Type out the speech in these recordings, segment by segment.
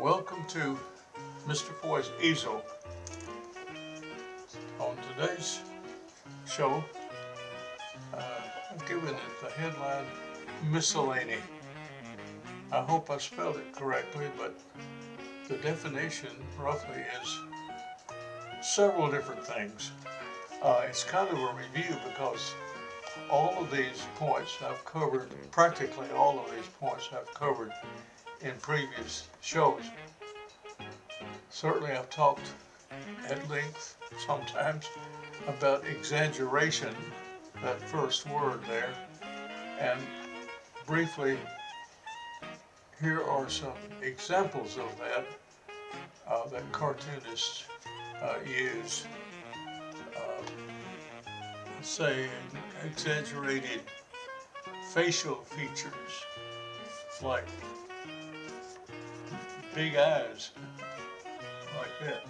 Welcome to Mr. Foy's Easel. On today's show, I've given it the headline Miscellany. I hope I spelled it correctly, but the definition roughly is several different things. It's kind of a review because all of these points I've covered, practically all of these points I've covered in previous shows. Certainly I've talked at length sometimes about exaggeration, that first word there, and briefly here are some examples of that that cartoonists use. Say exaggerated facial features like big eyes like that.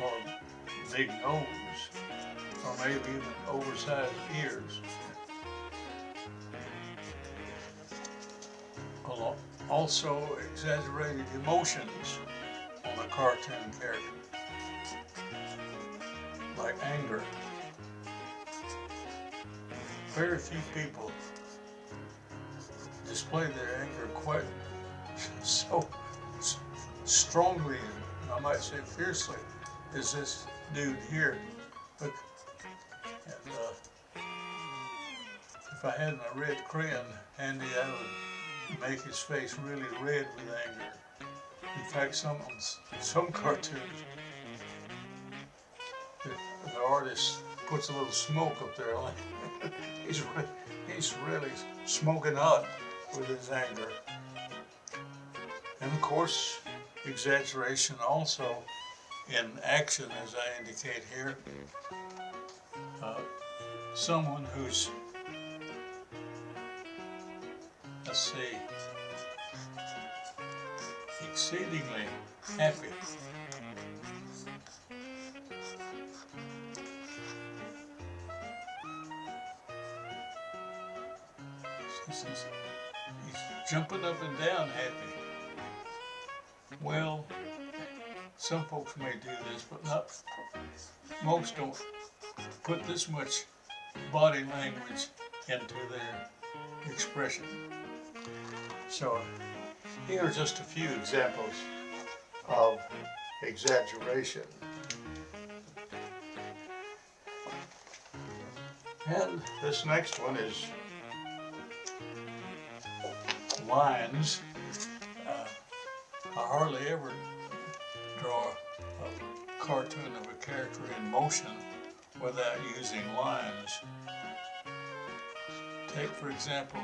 Or big nose, or maybe even oversized ears. Also exaggerated emotions on a cartoon character, like anger. Very few people display their anger quite so strongly, and I might say fiercely, as this dude here. But if I had my red crayon handy, I would make his face really red with anger. In fact, some cartoons, the artist puts a little smoke up there, like he's really smoking hot with his anger. And of course, exaggeration also in action, as I indicate here. Someone who's, let's see, exceedingly happy. He's jumping up and down happy. Well, some folks may do this, but not most don't put this much body language into their expression. So here are just a few examples of exaggeration. And this next one is lines. I hardly ever draw a cartoon of a character in motion without using lines. Take, for example,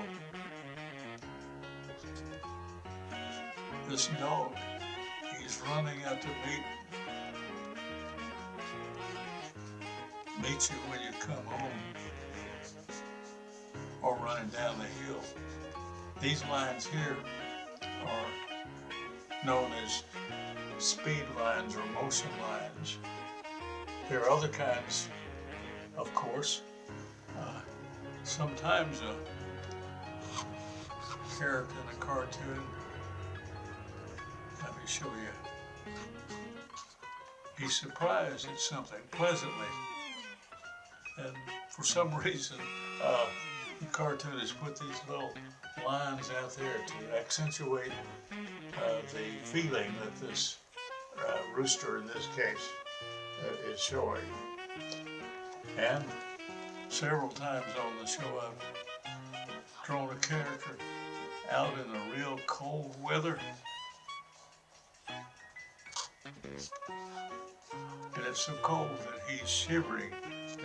this dog. He's running out to meet you when you come home, or running down the hill. These lines here are known as speed lines or motion lines. There are other kinds, of course. Sometimes a character in a cartoon, let me show you, he's surprised at something pleasantly, and for some reason the cartoonists put these little lines out there to accentuate the feeling that this rooster in this case is showing. And several times on the show I've drawn a character out in a real cold weather, and it's so cold that he's shivering.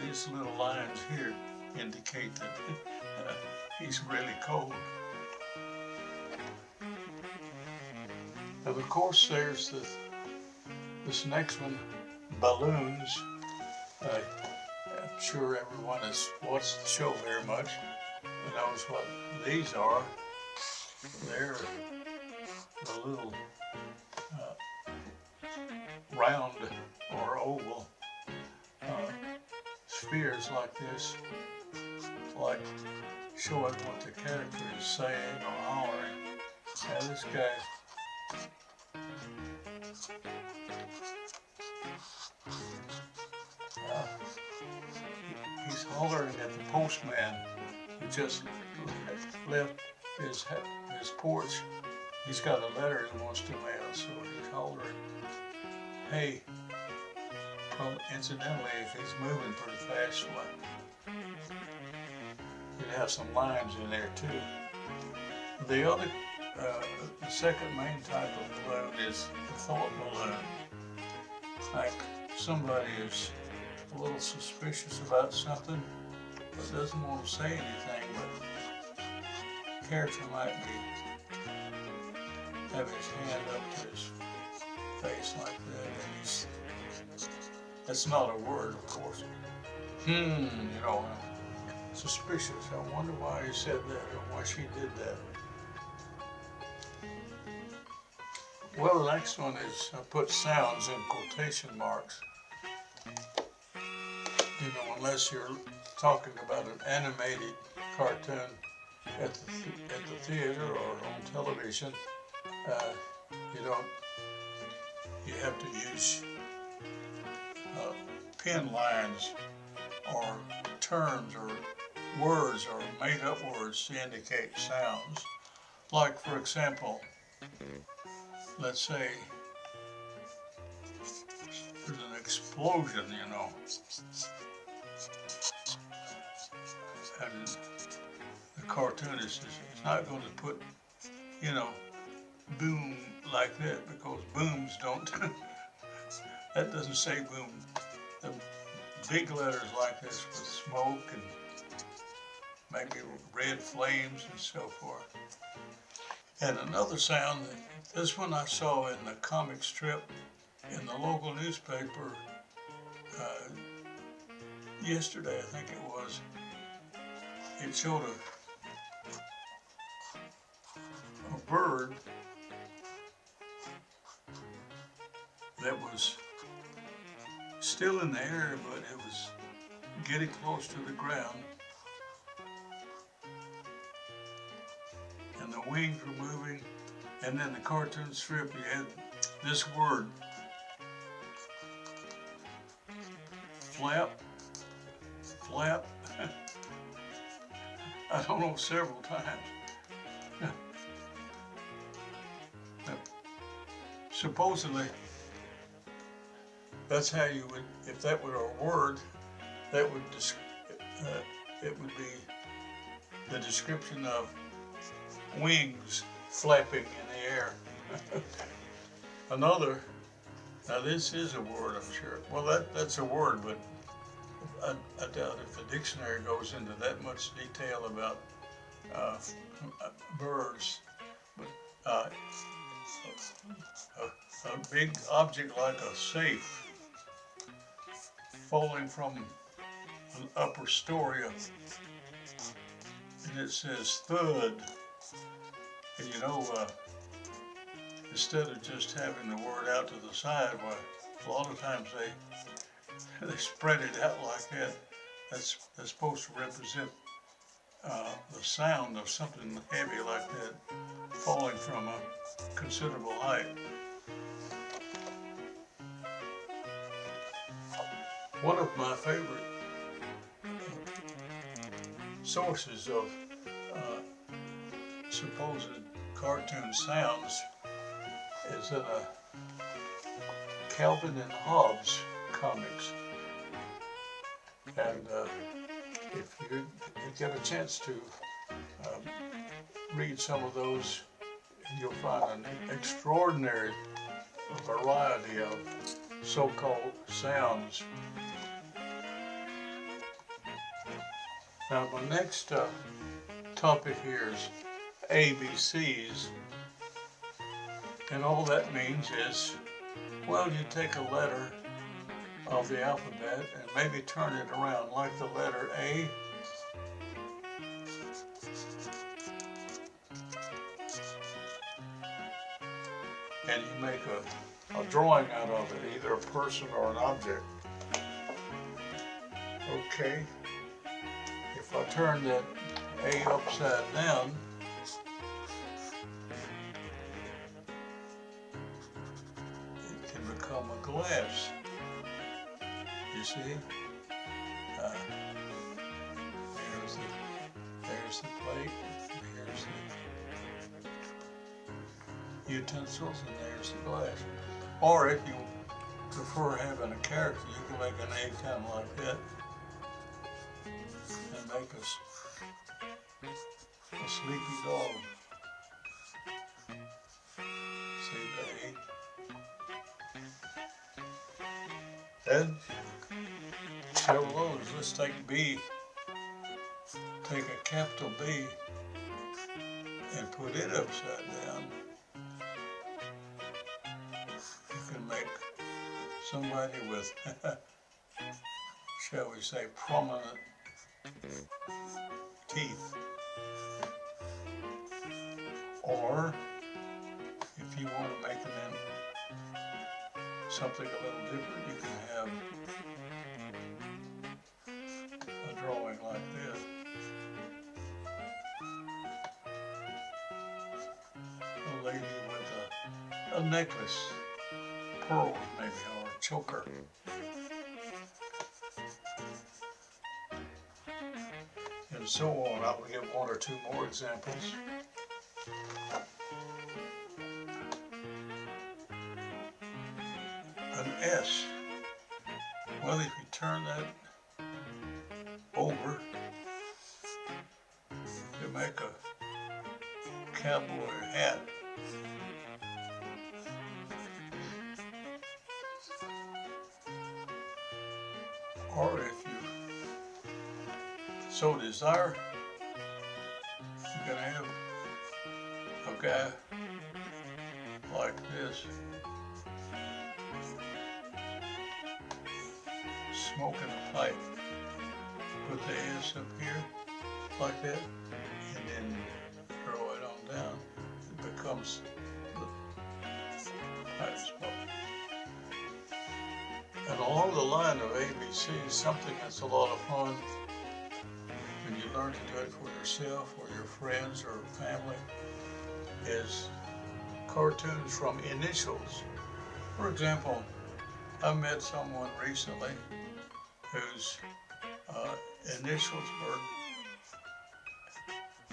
These little lines here indicate that he's really cold. And of course there's this next one, balloons. I'm sure everyone has watched the show very much and knows what these are. They're the little round or oval spheres like this like showing what the character is saying or hollering. Now this guy, he's hollering at the postman who just left his porch. He's got a letter he wants to mail, so he's hollering. Hey, well, incidentally, if he's moving pretty fast, you'd have some lines in there too. The other, the second main type of balloon is the thought balloon. Like somebody is a little suspicious about something, but doesn't want to say anything, but the character might have his hand up to his face like that, and that's not a word, of course. Suspicious. I wonder why he said that or why she did that. Well, the next one is I put sounds in quotation marks. Unless you're talking about an animated cartoon at the theater or on television, you have to use pen lines or terms or words or made-up words to indicate sounds. Like, for example, let's say there's an explosion, and the cartoonist is not going to put, boom like that, because booms don't, that doesn't say boom. The big letters like this with smoke and maybe red flames and so forth. And another sound, this one I saw in the comic strip in the local newspaper yesterday, I think it was. It showed a bird that was still in the air, but it was getting close to the ground. And the wings were moving, and then the cartoon strip, you had this word, flap, flap, I don't know, several times. Supposedly, that's how you would, if that were a word, that would, it would be the description of wings flapping in the air. Another, now this is a word, I'm sure. Well, that's a word, but I doubt if the dictionary goes into that much detail about birds. But a big object like a safe falling from an upper story, and it says thud. And instead of just having the word out to the side, well, a lot of times they spread it out like that. That's supposed to represent the sound of something heavy like that falling from a considerable height. One of my favorite sources of supposed cartoon sounds is in a Calvin and Hobbes comics. And if you get a chance to read some of those, you'll find an extraordinary variety of so-called sounds. Now, my next topic here is ABCs, and all that means is, well, you take a letter of the alphabet and maybe turn it around, like the letter A. And you make a drawing out of it, either a person or an object. Okay, if if I turn that A upside down, it can become a glass. You see? There's the plate, here's the utensils, and there's the glass. Or if you prefer having a character, you can make an egg kind of like that and make a sleepy dog. See the egg? And several of those. Let's take B. Take a capital B and put it upside down. You can make somebody with, shall we say, prominent teeth. Or, if you want to make it in something a little different, you can have a drawing like this. A lady with a necklace, pearls maybe, or a choker. And so on. I will give one or two more examples. An S. Well, if you turn that over, you make a cowboy hat. Or if you so desire, you can have a guy like this, smoking a pipe. Put the S up here, like that, and then throw it on down. It becomes the pipe smoke. And along the line of ABC, something that's a lot of fun when you learn to do it for yourself or your friends or family is cartoons from initials. For example, I met someone recently whose initials were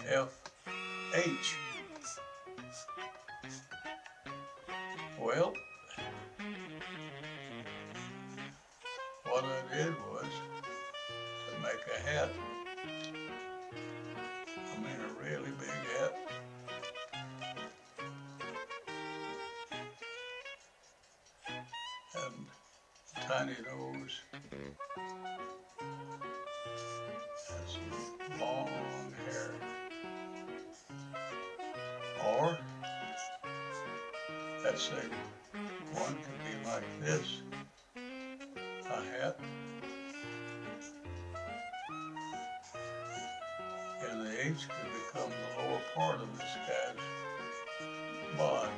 FH. Well, what I did was to make a hat. I mean a really big hat. And a tiny nose. And some long hair. Or, let's say one could be like this. A hat, and the H could become the lower part of this guy's bod.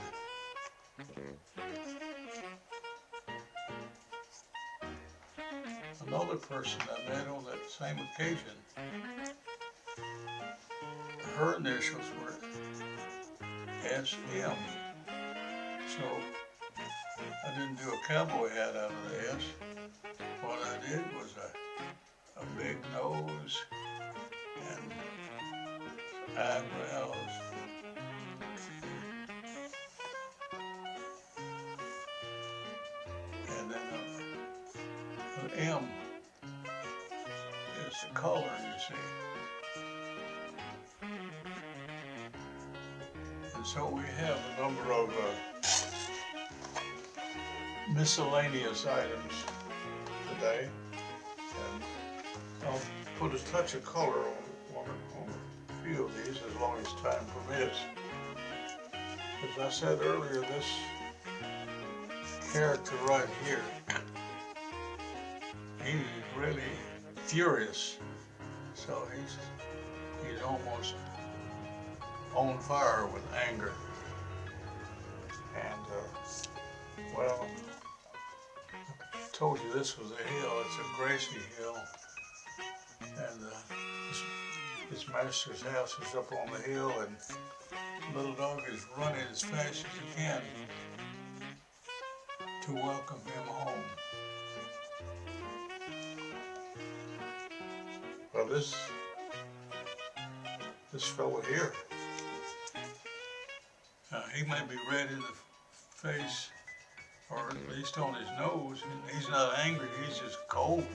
Another person I met on that same occasion, her initials were SM. So I didn't do a cowboy hat out of the S. What I did was a big nose and eyebrows. And then an M is the color, you see. And so we have a number of miscellaneous items today, and I'll put a touch of color on a few of these as long as time permits. As I said earlier, this character right here, he's really furious, so he's almost on fire with anger. And well, I told you this was a hill. It's a grassy hill, And his master's house is up on the hill, and the little dog is running as fast as he can to welcome him home. Well, this fellow here, he may be red in the face, or at least on his nose, and he's not angry, he's just cold.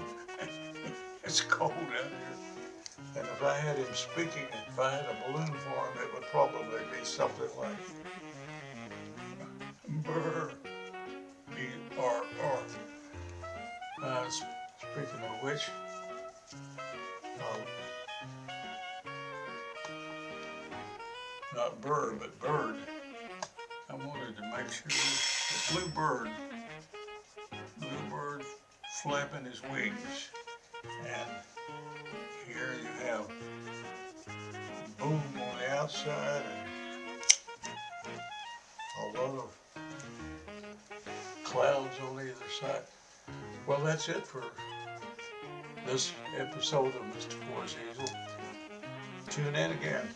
It's cold out here. And if I had him speaking, if I had a balloon for him, it would probably be something like brr, B-R-R. Speaking of which, not burr, but bird. I wanted to make sure the blue bird flapping his wings. And here you have boom on the outside and a lot of clouds on either side. Well, that's it for this episode of Mr. Ford's Easel. Tune in again.